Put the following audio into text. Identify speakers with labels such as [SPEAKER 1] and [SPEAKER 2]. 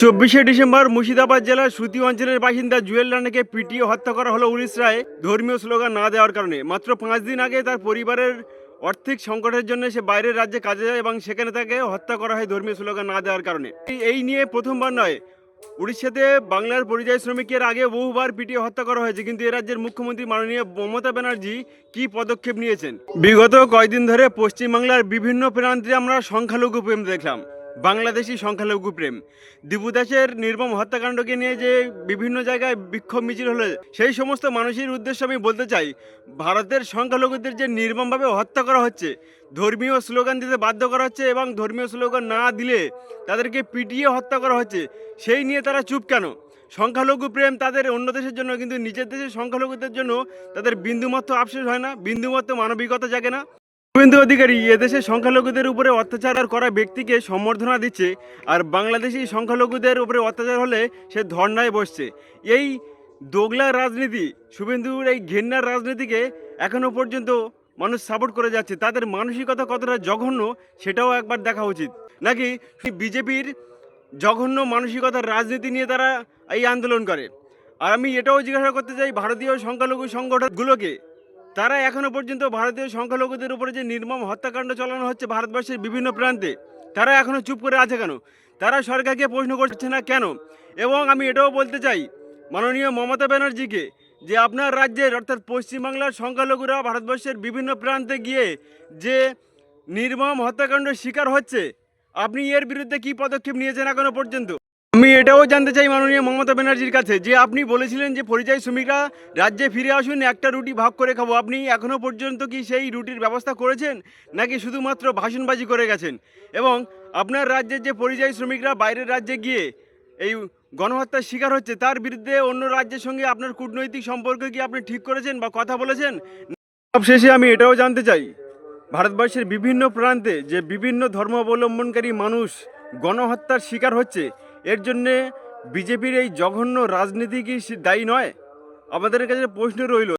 [SPEAKER 1] 24শে December Murshidabad জেলার সুতি অঞ্চলের বাসিন্দা জুয়েল রানাকে পিটিয়ে হত্যা করা হলো উড়িষ্যায় ধর্মীয় স্লোগান না দেওয়ার কারণে। মাত্র 5 দিন আগে তার পরিবারের আর্থিক সংকটের জন্য সে বাইরের রাজ্যে কাজে যায় এবং সেখানে তাকে হত্যা করা হয় ধর্মীয় স্লোগান না দেওয়ার কারণে। এই নিয়ে প্রথমবার নয়, উড়িষ্যাতে বাংলার পরিযায়ী শ্রমিকের আগে বহুবার পিটিয়ে হত্যা করা হয়েছে, কিন্তু এ রাজ্যের মুখ্যমন্ত্রী মাননীয় মমতা ব্যানার্জি কি পদক্ষেপ নিয়েছেন? বিগত কয়েকদিন ধরে পশ্চিমবাংলার বিভিন্ন প্রান্তে আমরা সংখ্যালঘু প্রেম দেখলাম, বাংলাদেশি সংখ্যালঘু প্রেম। দীপু দাসের নির্মম হত্যাকাণ্ডকে নিয়ে যে বিভিন্ন জায়গায় বিক্ষোভ মিছিল হলে সেই সমস্ত মানুষের উদ্দেশ্যে আমি বলতে চাই, ভারতের সংখ্যালঘুদের যে নির্মমভাবে হত্যা করা হচ্ছে, ধর্মীয় স্লোগান দিতে বাধ্য করা হচ্ছে এবং ধর্মীয় স্লোগান না দিলে তাদেরকে পিটিয়ে হত্যা করা হচ্ছে, সেই নিয়ে তারা চুপ কেন? সংখ্যালঘু প্রেম তাদের অন্য দেশের জন্য, কিন্তু নিজের দেশের সংখ্যালঘুদের জন্য তাদের বিন্দুমাত্র আফসোস হয় না, বিন্দুমাত্র মানবিকতা জাগে না। শুভেন্দু অধিকারী এদেশে সংখ্যালঘুদের উপরে অত্যাচার করা ব্যক্তিকে সম্বর্ধনা দিচ্ছে, আর বাংলাদেশি সংখ্যালঘুদের উপরে অত্যাচার হলে সে ধর্নায় বসছে। এই দোগলা রাজনীতি, শুভেন্দুর এই ঘেন্নার রাজনীতিকে এখনো পর্যন্ত মানুষ সাপোর্ট করে যাচ্ছে। তাদের মানসিকতা কতটা জঘন্য সেটাও একবার দেখা উচিত। নাকি বিজেপির জঘন্য মানসিকতার রাজনীতি নিয়ে তারা এই আন্দোলন করে? আর আমি এটাও জিজ্ঞাসা করতে চাই ভারতীয় সংখ্যালঘু সংগঠনগুলোকে, তারা এখনো পর্যন্ত ভারতীয় সংখ্যালঘুদের উপরে যে নির্মম হত্যাকাণ্ড চালানো হচ্ছে ভারতবর্ষের বিভিন্ন প্রান্তে, তারা এখনো চুপ করে আছে কেন? তারা সরকারকে প্রশ্ন করছে না কেন? এবং আমি এটাও বলতে চাই মাননীয় মমতা ব্যানার্জিকে, যে আপনার রাজ্যের অর্থাৎ পশ্চিমবাংলার সংখ্যালঘুরা ভারতবর্ষের বিভিন্ন প্রান্তে গিয়ে যে নির্মম হত্যাকাণ্ডের শিকার হচ্ছে, আপনি এর বিরুদ্ধে কি পদক্ষেপ নিয়েছেন এখনো পর্যন্ত? আমি এটাও জানতে চাই মাননীয় মমতা ব্যানার্জির কাছে, যে আপনি বলেছিলেন যে পরিযায়ী শ্রমিকরা রাজ্যে ফিরে আসুন, একটা রুটি ভাগ করে খাবো, আপনি এখনো পর্যন্ত কি সেই রুটির ব্যবস্থা করেছেন, নাকি শুধুমাত্র ভাষণবাজি করে গেছেন? এবং আপনার রাজ্যের যে পরিযায়ী শ্রমিকরা বাইরের রাজ্যে গিয়ে এই গণহত্যার শিকার হচ্ছে, তার বিরুদ্ধে অন্য রাজ্যের সঙ্গে আপনার কূটনৈতিক সম্পর্ক কি আপনি ঠিক করেছেন বা কথা বলেছেন? সবশেষে আমি এটাও জানতে চাই, ভারতবর্ষের বিভিন্ন প্রান্তে যে বিভিন্ন ধর্মাবলম্বনকারী মানুষ গণহত্যার শিকার হচ্ছে, এর জন্যে বিজেপির এই জঘন্য রাজনীতি কি দায়ী নয়? আমাদের কাছে প্রশ্ন রইল।